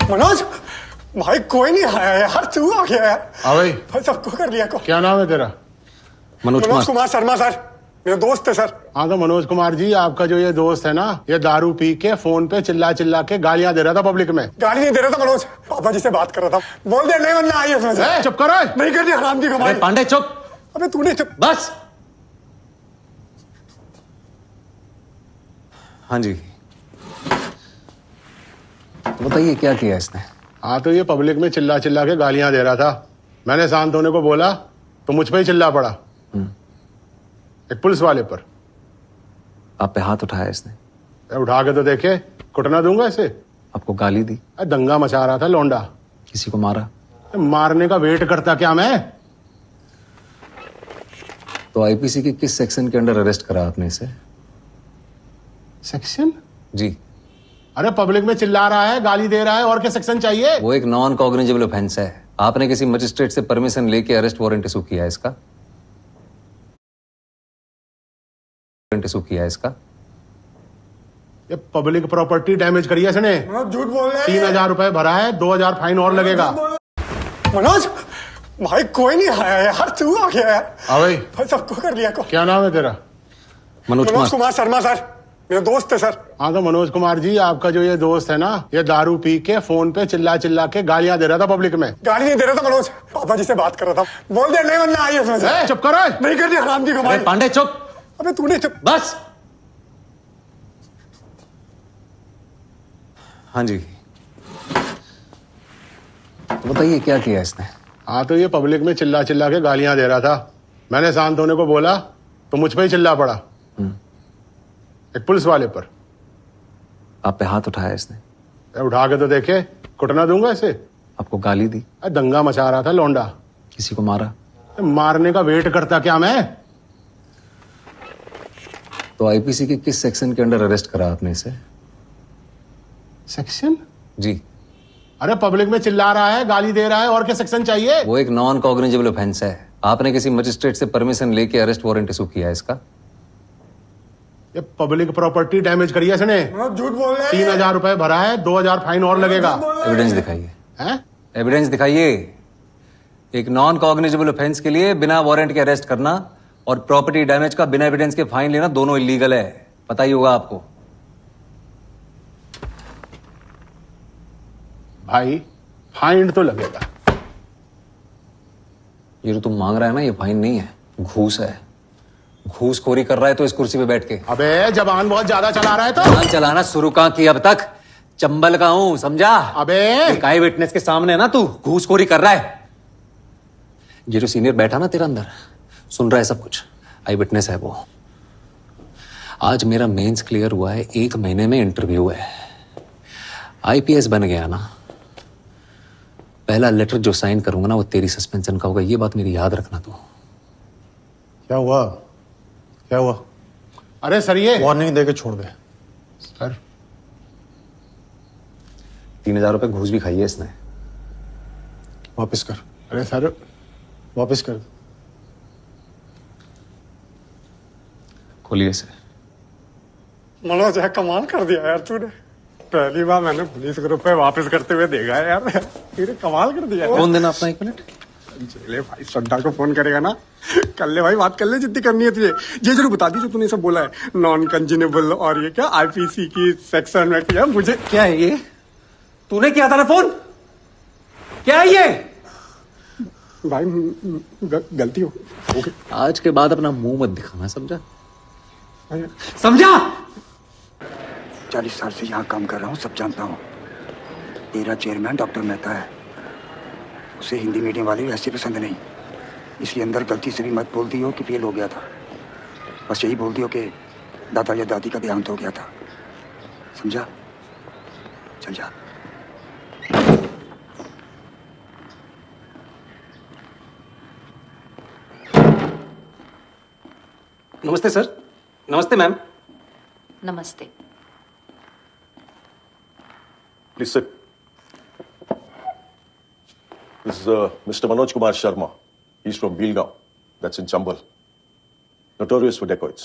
मनोज भाई कोई नहीं आया यार, तू आ गया यार। हाँ भाई। भाई सबको कर लिया को। क्या नाम है तेरा? मनोज कुमार शर्मा सर, मेरा दोस्त है सर। हाँ तो मनोज कुमार जी, आपका जो ये दोस्त है ना, ये दारू पी के फोन पे चिल्ला चिल्ला के गालियां दे रहा था पब्लिक में। गाली नहीं दे रहा था मनोज, पापा जी से बात कर रहा था। बोल दे नहीं वरना आई है। चुप करो। नहीं करनी हराम की कमाई। पांडे चुप। अबे तूने चुप। बस। हाँ जी, बताइए क्या किया इसने? हाँ तो ये पब्लिक में चिल्ला चिल्ला के गालियां दे रहा था। मैंने शांत होने को बोला तो मुझ पे ही चिल्ला पड़ा, एक पुलिस वाले पर। आप पे हाथ उठाया इसने? उठा के तो देखे, कुटना दूंगा इसे। आपको गाली दी? दंगा मचा रहा था लौंडा। किसी को मारा? मारने का वेट करता क्या मैं? तो आईपीसी के किस सेक्शन के अंडर अरेस्ट करा आपने इसे? सेक्शन? जी। अरे पब्लिक में चिल्ला रहा है, गाली दे रहा है, और क्या सेक्शन चाहिए? वो एक नॉन कॉग्निजेबल ऑफेंस है। आपने किसी मजिस्ट्रेट से परमिशन लेके अरेस्ट वारंट इशू किया है इसका? इशू किया है इसका? ये पब्लिक प्रॉपर्टी डैमेज करी है इसने। झूठ बोल रहे हैं। 3,000 रुपए भरा है, 2,000 फाइन और लगेगा। मनोज भाई कोई नहीं आया यार, तू आ गया यार। हाँ भाई। भाई सबको कर लिया को। क्या नाम है तेरा? मनोज कुमार शर्मा सर, मेरा दोस्त है सर। हाँ तो मनोज कुमार जी, आपका जो ये दोस्त है ना, ये दारू पी के फोन पे चिल्ला चिल्ला के गालियां दे रहा था पब्लिक में। गाली नहीं दे रहा था मनोज, पापा जी से बात कर रहा था। बोल दे नहीं वरना आई है। चुप करो। नहीं करनी हराम की कमाई। पांडे चुप। अबे तूने चुप। बस। हाँ जी, तो बताइए क्या किया इसने? हाँ तो ये पब्लिक में चिल्ला चिल्ला के गालियां दे रहा था। मैंने शांत होने को बोला तो मुझ पे ही चिल्ला पड़ा, एक पुलिस वाले पर। आप पे हाथ उठाया इसने? उठा के तो देखे, कुटना दूंगा इसे। आपको गाली दी? दंगा मचा रहा था लौंडा। किसी को मारा? मारने का वेट करता क्या मैं? तो आईपीसी के किस सेक्शन के अंडर अरेस्ट करा आपने इसे? सेक्शन? जी। अरे पब्लिक में चिल्ला रहा है, गाली दे रहा है, और क्या सेक्शन चाहिए? वो एक नॉन कॉग्निजेबल ऑफेंस है। आपने किसी मजिस्ट्रेट से परमिशन लेके अरेस्ट वारंट इशू किया है इसका? ये पब्लिक प्रॉपर्टी डैमेज करी है इसने। झूठ बोल रहे हैं। 3,000 रुपए भरा है, 2,000 फाइन और लगेगा। एविडेंस दिखाइए। हैं? एविडेंस दिखाइए। एक नॉन कॉग्निजेबल ऑफेंस के लिए बिना वारंट के अरेस्ट करना और प्रॉपर्टी डैमेज का बिना एविडेंस के फाइन लेना दोनों इलीगल है। पता ही होगा आपको। भाई फाइन तो लगेगा। ये जो तुम मांग रहा है ना, ये फाइन नहीं है, घूस है। घूसखोरी कर रहा है तो इस कुर्सी पे बैठ के। अबे जबान बहुत ज्यादा चला रहा है तो। जबान चलाना शुरू कहां की अब तक? चंबल का हूं, समझा? अबे काय विटनेस के सामने ना तू घूसखोरी कर रहा है। ये जो सीनियर बैठा ना तेरा अंदर, सुन रहा है सब कुछ, आई विटनेस है वो। आज मेरा मेंस क्लियर हुआ है, 1 महीने में इंटरव्यू है। आईपीएस बन गया ना, पहला लेटर जो साइन करूंगा ना वो तेरी सस्पेंशन का होगा। ये बात मेरी याद रखना तू। क्या हुआ? क्या हुआ? अरे सर ये वार्निंग देके छोड़ दे सर। 3,000 रुपए घूस भी खाई है इसने। वापस कर। अरे सर वापस कर। खोलिए इसे। मनोज यार कमाल कर दिया यार तूने। पहली बार मैंने पुलिस ग्रुप पे वापस करते हुए देखा है यार। तेरे कमाल कर दिया। फोन देना अपना, 1 मिनट। ले भाई, सड्डा को फोन करेगा ना, कर ले भाई, बात कर ले जितनी करनी है तुझे। ये जरूर बता दी जो तूने सब बोला है, नॉन कंजेनेबल और ये क्या आईपीसी की सेक्शन में किया मुझे। क्या है ये? तूने किया था ना फोन? क्या है ये? भाई गलती हो गई। आज के बाद अपना मुंह मत दिखाना, समझा? समझा? 40 साल से यहाँ काम कर रहा हूँ, सब जानता हूँ। तेरा चेयरमैन डॉक्टर मेहता है, उसे हिंदी मीडियम वाले वैसे पसंद नहीं, इसलिए अंदर गलती से भी मत बोल दियो कि फेल हो गया था। बस यही बोल दियो कि दादा या दादी का देहांत हो गया था, समझा? चल जा। नमस्ते सर। नमस्ते मैम। नमस्ते। Please sit. This is Mr. Manoj Kumar Sharma. He's from Bilgaon. That's in Chambal. Notorious for dacoits.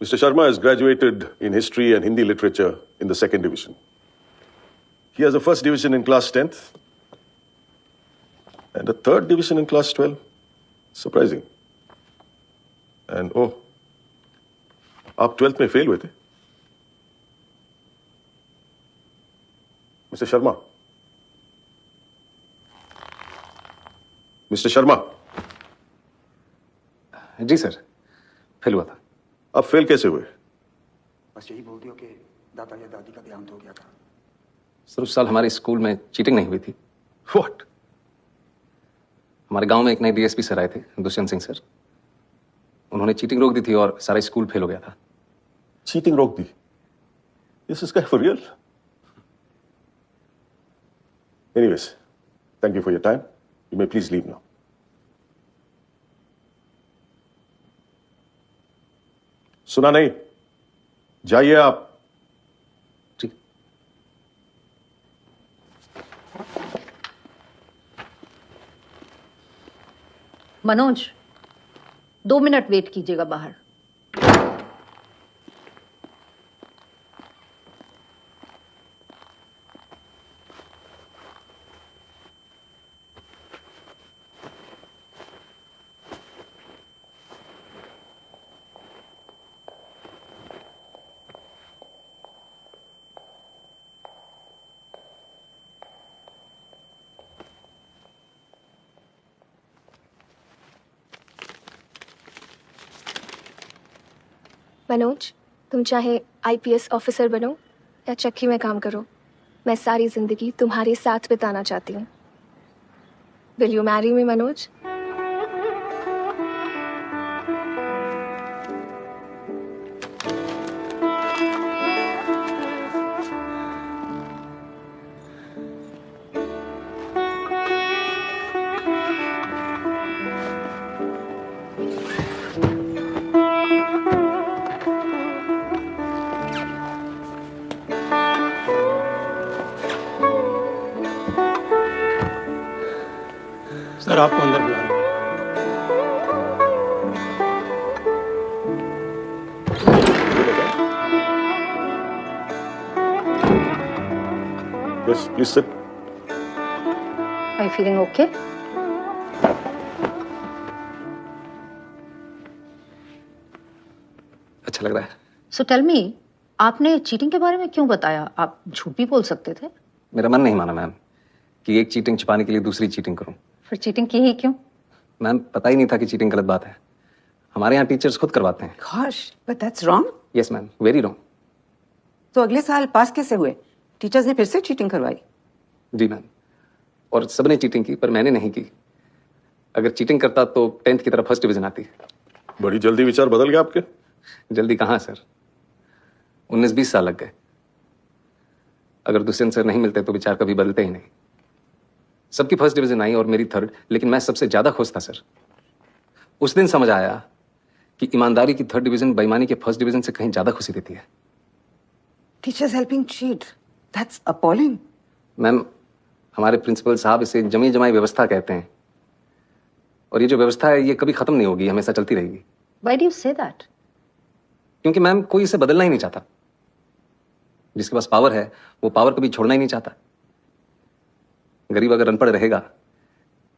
Mr. Sharma has graduated in history and Hindi literature in the 2nd division. He has a first division in class 10th and a third division in class 12. Surprising. And oh, आप 12th में fail हुए थे? Mister Sharma, mister Sharma, जी sir, fail हुआ था। आप fail कैसे हुए? बस यही बोल दियो कि दादा या दादी का देहांत हो गया था। सर उस साल हमारे स्कूल में चीटिंग नहीं हुई थी। What? हमारे गांव में एक नए डीएसपी सर आए थे, दुष्यंत सिंह सर। उन्होंने चीटिंग रोक दी थी और सारा स्कूल फेल हो गया था। चीटिंग रोक दी? Is this guy for real? Anyways, thank you for your time. You may please leave now. सुना नहीं? जाइए आप। ठीक। मनोज 2 मिनट वेट कीजिएगा बाहर। मनोज, तुम चाहे आईपीएस ऑफिसर बनो या चक्की में काम करो, मैं सारी जिंदगी तुम्हारे साथ बिताना चाहती हूँ। Will you marry me Manoj? Sir आपको अंदर बुला रहे हैं। Yes, please sit. Are you feeling okay? अच्छा लग रहा है। So tell me, आपने चीटिंग के बारे में क्यों बताया? आप झूठ भी बोल सकते थे। मेरा मन नहीं माना मैम कि एक चीटिंग छिपाने के लिए दूसरी चीटिंग करूं। फिर चीटिंग की ही क्यों? मैम पता ही नहीं था कि चीटिंग गलत बात है। हमारे यहाँ टीचर्स खुद करवाते हैं। Gosh, but that's wrong. Yes ma'am, very wrong. तो अगले साल पास कैसे हुए? टीचर्स ने फिर से चीटिंग करवाई। जी मैम, और सबने चीटिंग की पर मैंने नहीं की। अगर चीटिंग करता तो 10th की तरफ फर्स्ट डिवीजन आती। बड़ी जल्दी विचार बदल गए आपके? जल्दी कहाँ सर, 19-20 साल लग गए। अगर दुष्यंत सर नहीं मिलते तो विचार कभी बदलते ही नहीं। सबकी फर्स्ट डिवीजन आई और मेरी थर्ड, लेकिन मैं सबसे ज्यादा खुश था सर। उस दिन समझ आया कि ईमानदारी की थर्ड डिवीजन बेईमानी के फर्स्ट डिवीजन से कहीं ज्यादा खुशी देती है। Teachers helping cheat. That's appalling. Ma'am हमारे प्रिंसिपल साहब इसे जमी जमाई व्यवस्था कहते हैं, और ये जो व्यवस्था है ये कभी खत्म नहीं होगी, हमेशा चलती रहेगी। Why do you say that? क्योंकि मैम कोई इसे बदलना ही नहीं चाहता। जिसके पास पावर है वो पावर कभी छोड़ना ही नहीं चाहता। गरीब अगर अनपढ़ रहेगा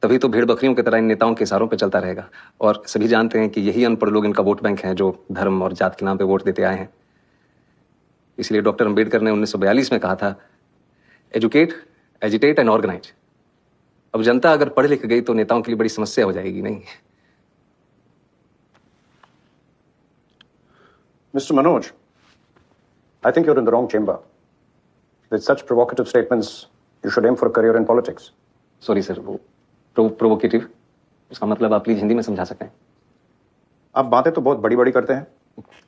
तभी तो भेड़ बकरियों की तरह इन नेताओं के इशारों पर चलता रहेगा, और सभी जानते हैं कि यही अनपढ़ लोग इनका वोट बैंक हैं जो धर्म और जात के नाम पे वोट देते आए हैं। इसलिए डॉक्टर अंबेडकर ने 1942 में कहा था, एजुकेट, एजिटेट एंड ऑर्गेनाइज। अब जनता अगर पढ़ लिख गई तो नेताओं के लिए बड़ी समस्या हो जाएगी। नहीं Mr. Manoj, I think you're in the wrong chamber. With such provocative statements, you should aim for a career in politics. Sorry sir, वो प्रोवोकेटिव उसका मतलब आप प्लीज हिंदी में समझा सकें। आप बातें तो बहुत बड़ी बड़ी करते हैं,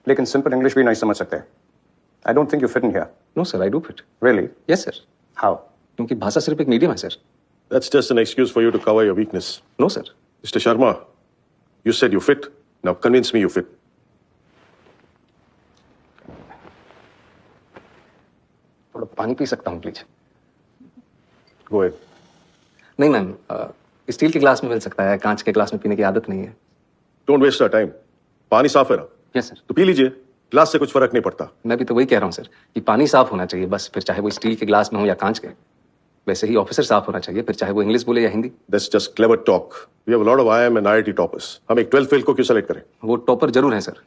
लेकिन सिंपल इंग्लिश भी नहीं समझ सकते। I don't think you fit in here. No sir, I do fit. Really? Yes sir, How? क्योंकि भाषा सिर्फ एक मीडियम है sir. That's just an excuse for you to cover your weakness. No sir, Mr. Sharma, you said you fit. Now convince me you fit. थोड़ा पानी P सकता हूँ please? Go ahead. नहीं मैम, स्टील के glass में मिल सकता है, कांच के ग्लास में पीने की आदत नहीं है। Don't waste our time. पानी साफ है ना? Yes sir. तो पी लीजिए। ग्लास से कुछ फर्क नहीं पड़ता। मैं भी तो वही कह रहा हूँ सर कि पानी साफ होना चाहिए बस, फिर चाहे वो स्टील के ग्लास में हो या कांच के। वैसे ही ऑफिसर साफ होना चाहिए, फिर चाहे वो इंग्लिश बोले या Hindi. That's just clever talk. We have a lot of IIM and IIT toppers. हम एक 12th फेल को क्यों सेलेक्ट करें? वो टॉपर जरूर हैं सर,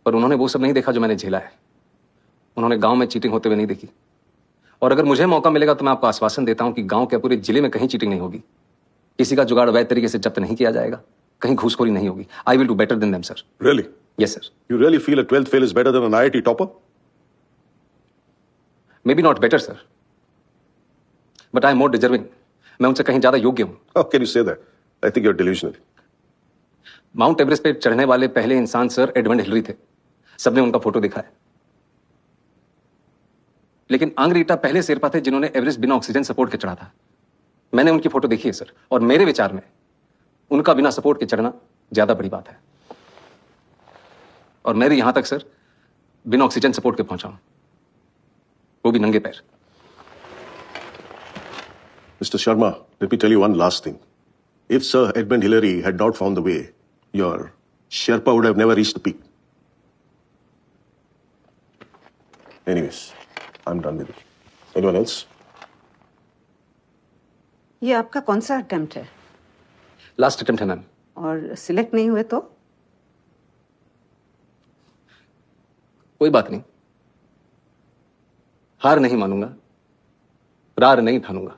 पर उन्होंने वो सब नहीं देखा जो मैंने झेला है। उन्होंने गांव में चीटिंग होते हुए नहीं देखी। और अगर मुझे मौका मिलेगा तो मैं आपको आश्वासन देता हूं कि गांव के पूरे जिले में कहीं चीटिंग नहीं होगी, किसी का जुगाड़ अवैध तरीके से जब्त नहीं किया जाएगा, कहीं घूसखोरी नहीं होगी। I will do better than them sir. Really? Yes sir. You really feel a 12th fail is better than an IIT topper? May be not better sir, but I am more deserving. मैं उनसे कहीं ज्यादा योग्य हूं। How can you say that? I think you're delusional. Mount Everest पे चढ़ने वाले पहले इंसान सर एडमंड हिलरी थे। सबने उनका फोटो देखा है। लेकिन आंग्रीटा पहले शेरपा थे जिन्होंने एवरेस्ट बिना ऑक्सीजन सपोर्ट के चढ़ा था। मैंने उनकी फोटो देखी है सर, और मेरे विचार में उनका बिना सपोर्ट के चढ़ना ज्यादा बड़ी बात है। और मैं भी यहां तक सर बिना ऑक्सीजन सपोर्ट के पहुंचा हूं, वो भी नंगे पैर। Mr. Sharma, let me tell you one last thing. If Sir Edmund Hillary had not found the way, your Sherpa would have never reached the peak. Anyways, I'm done with it. Anyone else? ये आपका कौन सा attempt है? Last attempt है ma'am. और select नहीं हुए तो? कोई बात नहीं, हार नहीं मानूंगा, रार नहीं ठानूंगा,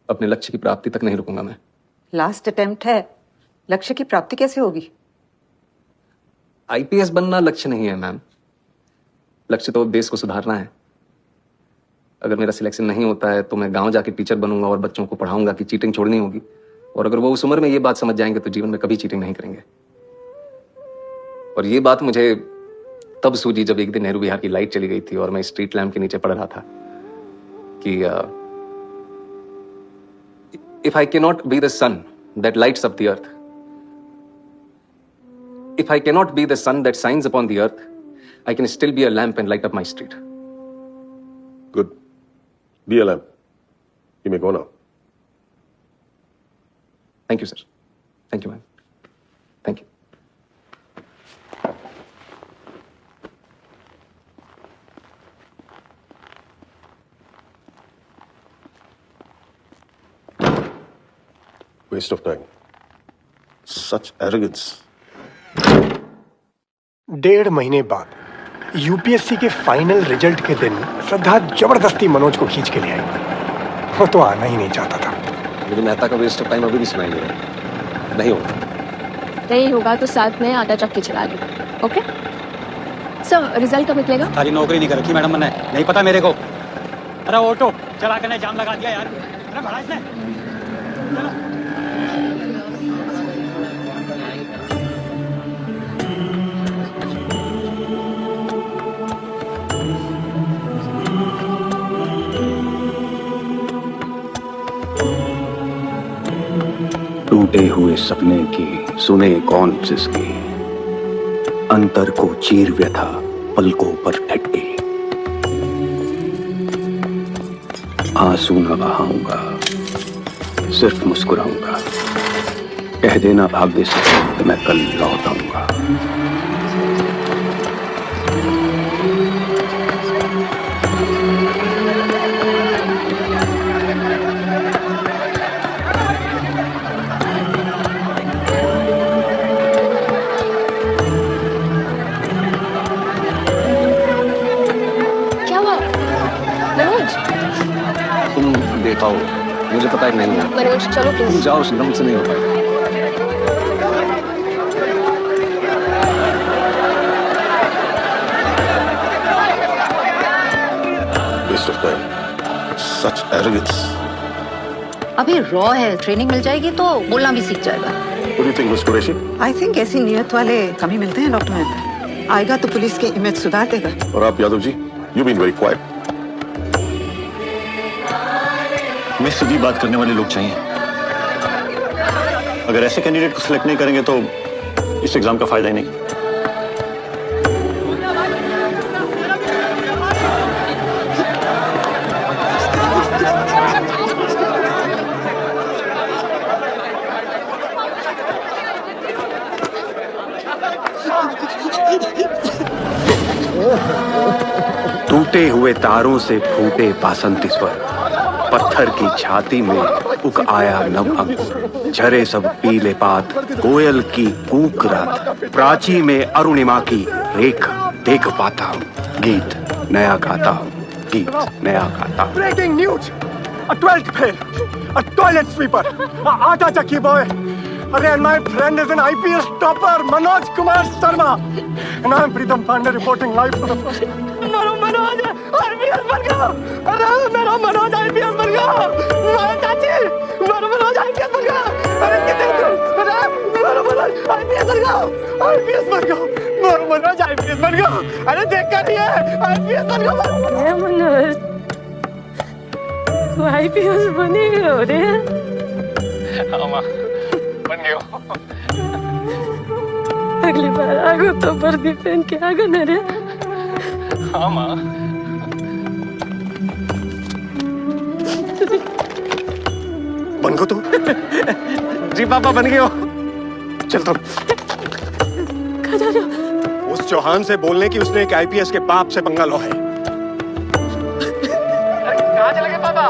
अपने लक्ष्य की प्राप्ति तक नहीं रुकूंगा मैं। लास्ट अटेम्प्ट है, लक्ष्य की प्राप्ति कैसे होगी? आईपीएस बनना लक्ष्य नहीं है मैम, लक्ष्य तो देश को सुधारना है। अगर मेरा सिलेक्शन नहीं होता है तो मैं गांव जाके टीचर बनूंगा और बच्चों को पढ़ाऊंगा कि चीटिंग छोड़नी होगी। और अगर वो उस उम्र में ये बात समझ जाएंगे तो जीवन में कभी चीटिंग नहीं करेंगे। और ये बात मुझे तब सूझी जब एक दिन नेहरू विहार की लाइट चली गई थी और मैं स्ट्रीट लैम्प के नीचे पड़ रहा था कि if I cannot be the sun that lights up the earth, if I cannot be the sun that shines upon the earth, I can still be a lamp and light up my street. Good. Be a lamp. You may go now. Thank you, sir. Thank you, ma'am. Thank you. Waste of time. Such arrogance. 1.5 महीने बाद UPSC के final result के दिन श्रद्धा जबरदस्ती मनोज को खींच के ले आई। वो तो आना ही नहीं चाहता था। मुझे मेहता का वेस्ट ऑफ टाइम अभी भी सुनाई दे रहा है। नहीं होगा। नहीं होगा तो साथ में आटा चक्की चला ली। ओके सर, रिजल्ट कब निकलेगा? सारी नौकरी नहीं कर रखी मैडम मैंने, नहीं पता मेरे को। अरे ऑटो चला के जाम लगा दिया यार। अरे बड़ा इसने। चलो। टूटे हुए सपने की सुने कौन जिसकी, अंतर को चीर व्यथा पलकों पर ठटके। आंसू न बहाऊंगा, सिर्फ मुस्कुराऊंगा। कह देना भाग्य से कि मैं कल लौट आऊंगा। देखा हो, मुझे पता है नहीं है। मनोज चलो तुम प्लीज। जाओ, शिवम से नहीं हो पाएगा। Waste of time. Such arrogance. अभी रॉ है, ट्रेनिंग मिल जाएगी तो बोलना भी सीख जाएगा। What do you think, Miss Qureshi? I think ऐसी नियत वाले कम ही मिलते हैं डॉक्टर मेहता। आएगा तो पुलिस की इमेज सुधार देगा। और आप Yadav ji, you've been very quiet. हमें सीधी बात करने वाले लोग चाहिए। अगर ऐसे कैंडिडेट को सिलेक्ट नहीं करेंगे तो इस एग्जाम का फायदा ही नहीं। टूटे हुए तारों से फूटे बासंती स्वर, पत्थर की छाती में उग आया नव अंकुर, झरे सब पीले पात, कोयल की कूक रात, प्राची में अरुणिमा की रेख देख पाता हूँ, गीत नया गाता हूँ, गीत नया गाता हूँ। Breaking news, a 12th fail, a toilet sweeper, a aata chakki boy. Arey, and my friend is an IPS topper, Manoj Kumar Sharma. And I am Pritam Pandey reporting live for the first time. Manoj, IPS बन गया. अरे मेरा Manoj IPS बन गया. मेरा चाची, मेरा Manoj IPS बन गया. अरे कितने दिन, अरे मेरा Manoj IPS बन गया. IPS बन गया. मेरा Manoj IPS बन गया. अरे देख कर रही है, IPS बन गया. ये मनोज, तू IPS बनी हो रे? हाँ माँ, बन गया. अगली बार आगो तो वर्दी पहन के आगो न रे. हाँ माँ. बन गो तो. जी पापा बन गए हो. चल तो. कहाँ जा रहे हो? उस चौहान से बोलने की उसने एक आईपीएस के बाप से पंगा लो है. कहाँ चले गए पापा?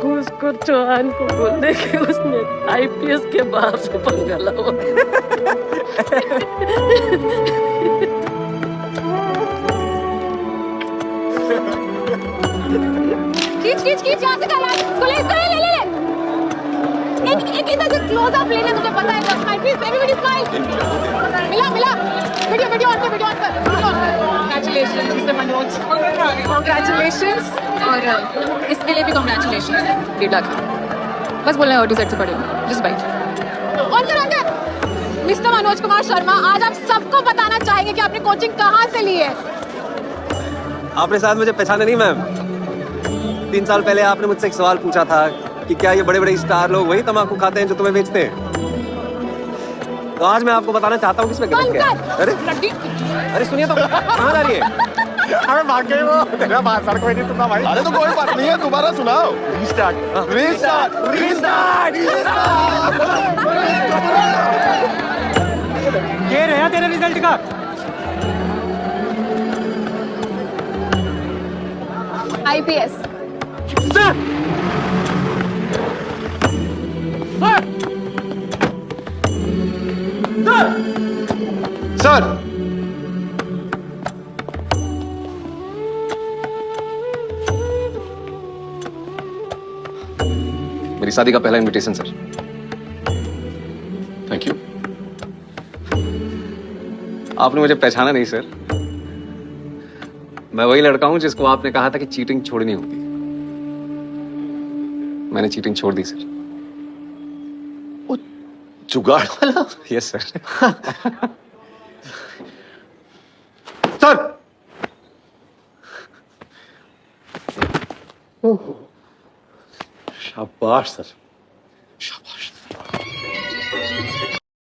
उसको चौहान को बोलने कि उसने IPS के बाप से पंगा लाओ. खींच यहाँ से चला. पुलिस को ले. एक इधर से क्लोज अप लेने मुझे पता है. Smile please, everybody smile. मिला. वीडियो ऑन कर. Congratulations mister Manoj. Congratulations. और इसके लिए भी congratulations. Good luck. बस बोलना है सेट से पढ़े. Just bite. ऑन कर. मिस्टर मनोज कुमार शर्मा, आज आप सबको बताना चाहेंगे कि आपने कोचिंग कहाँ से ली है. आपने शायद मुझे पहचाना नहीं मैम. 3 साल पहले आपने मुझसे एक सवाल पूछा था कि क्या ये बड़े बड़े स्टार लोग वही तम्बाकू खाते हैं जो तुम्हें बेचते हैं. तो आज मैं आपको बताना चाहता हूँ कि इसमें गलत क्या है. अरे सुनिए तो, कहाँ जा रही है? अरे भाग गए वो. तेरा बात सड़क में नहीं सुना भाई. अरे तो कोई बात नहीं है, दोबारा सुनाओ. रीस्टार्ट. ये रहा तेरे रिजल्ट का. IPS. सर, मेरी शादी का पहला इनविटेशन सर. Thank you. आपने मुझे पहचाना नहीं सर. मैं वही लड़का हूं जिसको आपने कहा था कि चीटिंग छोड़नी होती. मैंने चीटिंग छोड़ दी सर. जुगाड़ वाला. Yes sir. सर. शाबाश सर.